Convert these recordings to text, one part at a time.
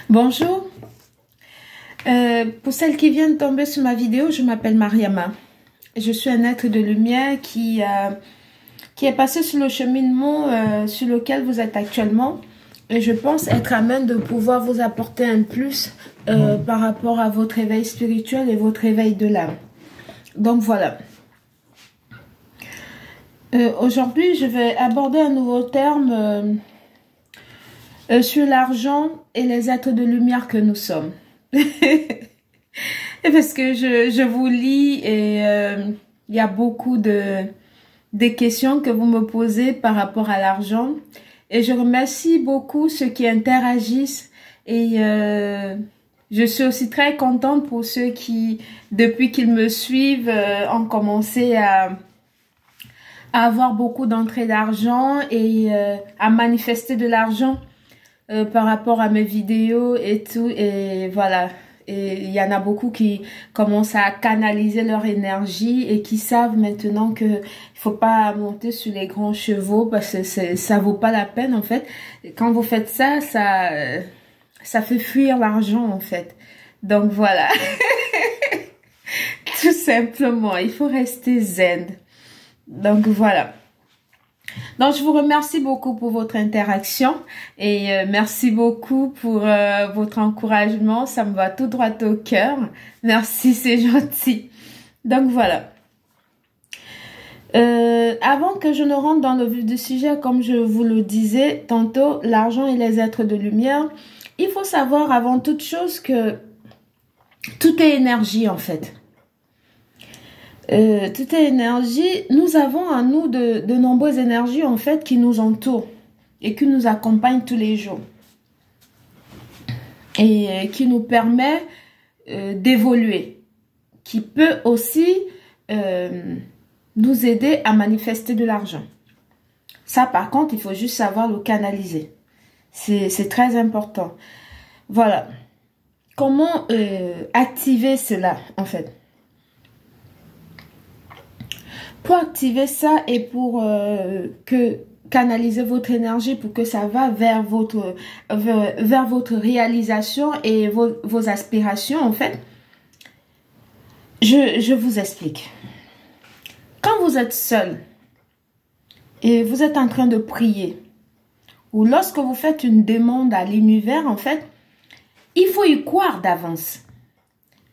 Bonjour, pour celles qui viennent de tomber sur ma vidéo, je m'appelle Mariama. Je suis un être de lumière qui est passé sur le cheminement sur lequel vous êtes actuellement. Et je pense être à même de pouvoir vous apporter un plus par rapport à votre éveil spirituel et votre éveil de l'âme. Donc voilà. Aujourd'hui, je vais aborder un nouveau terme sur l'argent et les êtres de lumière que nous sommes. Parce que je vous lis et il y a beaucoup de questions que vous me posez par rapport à l'argent. Et je remercie beaucoup ceux qui interagissent et je suis aussi très contente pour ceux qui, depuis qu'ils me suivent, ont commencé à avoir beaucoup d'entrées d'argent et à manifester de l'argent par rapport à mes vidéos et tout. Et voilà. Et il y en a beaucoup qui commencent à canaliser leur énergie et qui savent maintenant que il faut pas monter sur les grands chevaux parce que ça vaut pas la peine en fait. Quand vous faites ça, ça fait fuir l'argent en fait. Donc voilà. Tout simplement, il faut rester zen. Donc voilà. Donc je vous remercie beaucoup pour votre interaction et merci beaucoup pour votre encouragement, ça me va tout droit au cœur. Merci, c'est gentil. Donc voilà. Avant que je ne rentre dans le vif du sujet, comme je vous le disais tantôt, l'argent et les êtres de lumière, il faut savoir avant toute chose que tout est énergie en fait. Tout est énergie. Nous avons en nous de nombreuses énergies en fait qui nous entourent et qui nous accompagnent tous les jours et qui nous permet d'évoluer, qui peut aussi nous aider à manifester de l'argent. Ça par contre, il faut juste savoir le canaliser. C'est très important. Voilà. Comment activer cela en fait? Pour activer ça et pour canaliser votre énergie pour que ça va vers votre réalisation et vos aspirations en fait, je vous explique. Quand vous êtes seul et vous êtes en train de prier ou lorsque vous faites une demande à l'univers en fait, il faut y croire d'avance.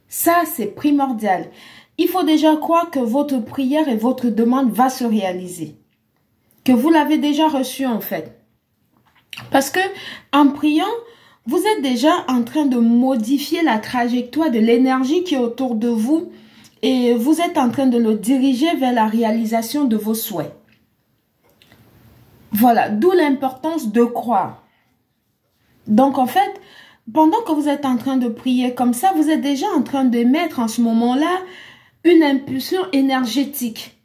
Ça c'est primordial. Il faut déjà croire que votre prière et votre demande va se réaliser. Que vous l'avez déjà reçue en fait. Parce que en priant, vous êtes déjà en train de modifier la trajectoire de l'énergie qui est autour de vous et vous êtes en train de le diriger vers la réalisation de vos souhaits. Voilà, d'où l'importance de croire. Donc en fait, pendant que vous êtes en train de prier comme ça, vous êtes déjà en train d'émettre en ce moment-là une impulsion énergétique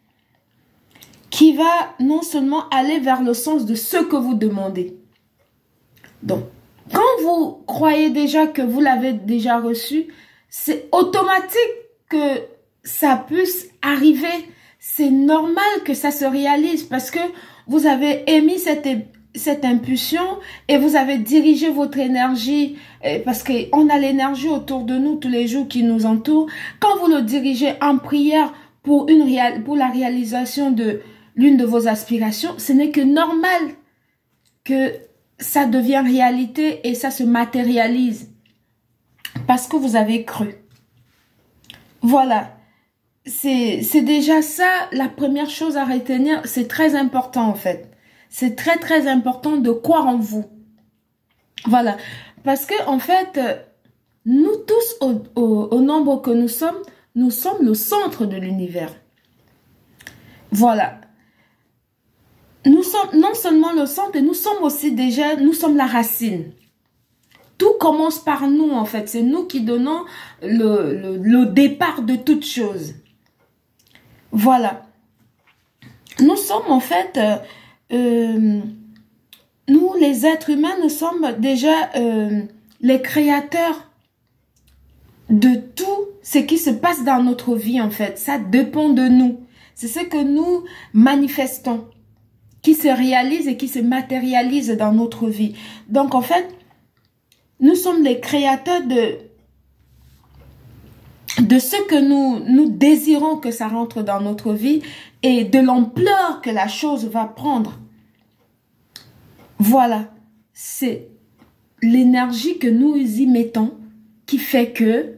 qui va non seulement aller vers le sens de ce que vous demandez. Donc, quand vous croyez déjà que vous l'avez déjà reçu, c'est automatique que ça puisse arriver. C'est normal que ça se réalise parce que vous avez émis cette impulsion et vous avez dirigé votre énergie parce qu'on a l'énergie autour de nous tous les jours qui nous entoure. Quand vous le dirigez en prière pour la réalisation de l'une de vos aspirations, ce n'est que normal que ça devienne réalité et ça se matérialise parce que vous avez cru. Voilà. C'est déjà ça la première chose à retenir. C'est très important en fait. C'est très très important de croire en vous. Voilà. Parce que en fait, nous tous au nombre que nous sommes le centre de l'univers. Voilà. Nous sommes non seulement le centre, et nous sommes aussi déjà, nous sommes la racine. Tout commence par nous en fait. C'est nous qui donnons le départ de toute chose. Voilà. Nous sommes en fait... nous, les êtres humains, nous sommes déjà les créateurs de tout ce qui se passe dans notre vie, en fait. Ça dépend de nous. C'est ce que nous manifestons, qui se réalise et qui se matérialise dans notre vie. Donc, en fait, Nous sommes les créateurs de ce que nous désirons que ça rentre dans notre vie et de l'ampleur que la chose va prendre. Voilà, c'est l'énergie que nous y mettons qui fait que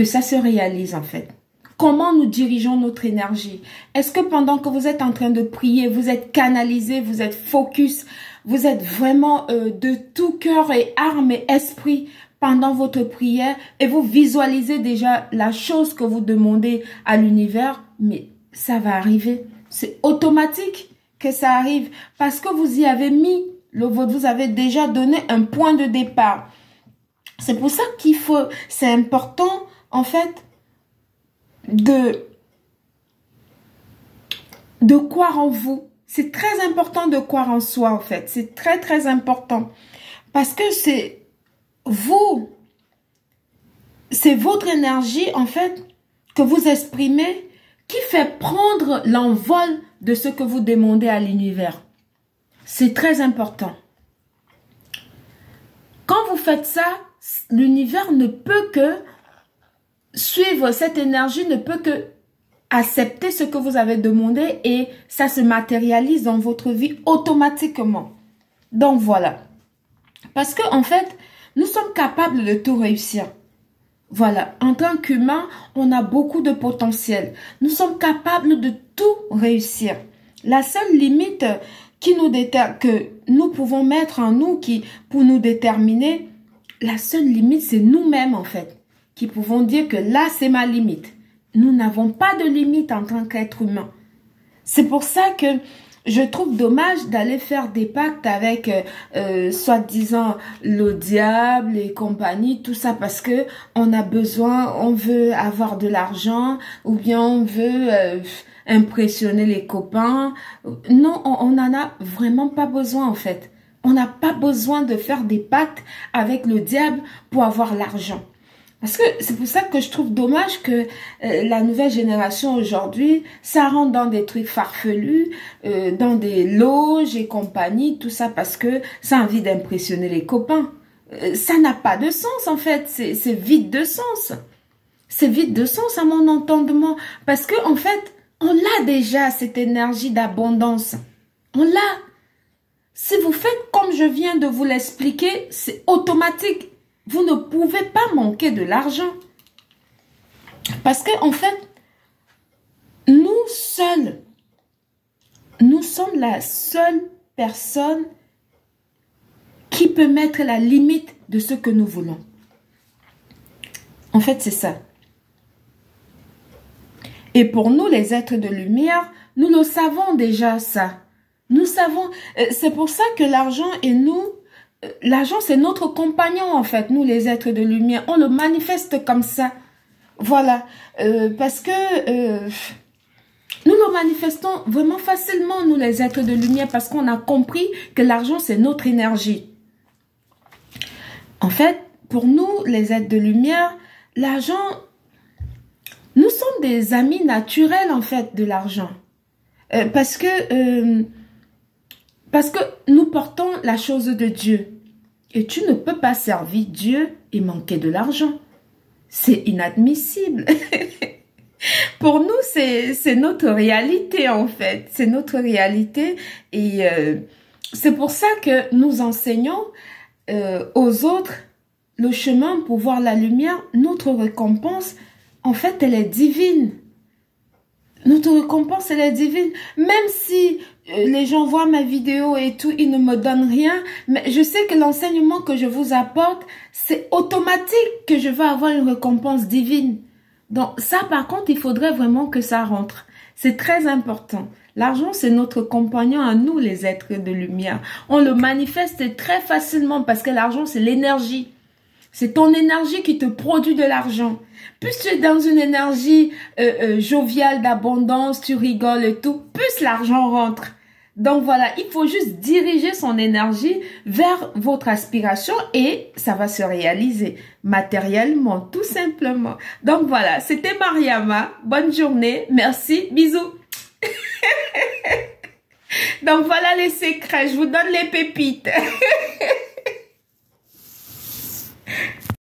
ça se réalise en fait. Comment nous dirigeons notre énergie? Est-ce que pendant que vous êtes en train de prier, vous êtes canalisé, vous êtes focus, vous êtes vraiment de tout cœur et âme et esprit pendant votre prière et vous visualisez déjà la chose que vous demandez à l'univers, mais ça va arriver. C'est automatique que ça arrive parce que vous y avez mis le vôtre, vous avez déjà donné un point de départ. C'est pour ça c'est important en fait de croire en vous. C'est très important de croire en soi en fait. C'est très très important parce que c'est votre énergie en fait que vous exprimez qui fait prendre l'envol de ce que vous demandez à l'univers. C'est très important. Quand vous faites ça, l'univers ne peut que suivre cette énergie, ne peut que accepter ce que vous avez demandé et ça se matérialise dans votre vie automatiquement. Donc voilà. Parce que en fait, nous sommes capables de tout réussir. Voilà, en tant qu'humain, on a beaucoup de potentiel. Nous sommes capables de tout réussir. La seule limite que nous pouvons mettre en nous pour nous déterminer, la seule limite, c'est nous-mêmes en fait, qui pouvons dire que là, c'est ma limite. Nous n'avons pas de limite en tant qu'être humain. C'est pour ça que je trouve dommage d'aller faire des pactes avec, soi-disant, le diable et compagnie, tout ça, parce que on a besoin, on veut avoir de l'argent, ou bien on veut impressionner les copains. Non, on n'en a vraiment pas besoin, en fait. On n'a pas besoin de faire des pactes avec le diable pour avoir l'argent. Parce que c'est pour ça que je trouve dommage que la nouvelle génération aujourd'hui, ça rentre dans des trucs farfelus, dans des loges et compagnie, tout ça parce que ça a envie d'impressionner les copains. Ça n'a pas de sens en fait, c'est vide de sens. C'est vide de sens à mon entendement. Parce que en fait, on l'a déjà cette énergie d'abondance. On l'a. Si vous faites comme je viens de vous l'expliquer, c'est automatique. Vous ne pouvez pas manquer de l'argent. Parce que en fait, nous seuls, nous sommes la seule personne qui peut mettre la limite de ce que nous voulons. En fait, c'est ça. Et pour nous, les êtres de lumière, nous le savons déjà ça. Nous savons, c'est pour ça que l'argent et nous, l'argent, c'est notre compagnon, en fait, nous, les êtres de lumière. On le manifeste comme ça. Voilà. Parce que nous le manifestons vraiment facilement, nous, les êtres de lumière, parce qu'on a compris que l'argent, c'est notre énergie. En fait, pour nous, les êtres de lumière, l'argent, nous sommes des amis naturels, en fait, de l'argent. Parce que nous portons la chose de Dieu. Et tu ne peux pas servir Dieu et manquer de l'argent. C'est inadmissible. Pour nous, c'est notre réalité en fait. C'est notre réalité. Et c'est pour ça que nous enseignons aux autres le chemin pour voir la lumière. Notre récompense, en fait, elle est divine. Notre récompense, elle est divine. Même si les gens voient ma vidéo et tout, ils ne me donnent rien. Mais je sais que l'enseignement que je vous apporte, c'est automatique que je vais avoir une récompense divine. Donc ça, par contre, il faudrait vraiment que ça rentre. C'est très important. L'argent, c'est notre compagnon à nous, les êtres de lumière. On le manifeste très facilement parce que l'argent, c'est l'énergie. C'est ton énergie qui te produit de l'argent. Plus tu es dans une énergie joviale, d'abondance, tu rigoles et tout, plus l'argent rentre. Donc voilà, il faut juste diriger son énergie vers votre aspiration et ça va se réaliser matériellement, tout simplement. Donc voilà, c'était Mariama. Bonne journée. Merci. Bisous. Donc voilà les secrets. Je vous donne les pépites.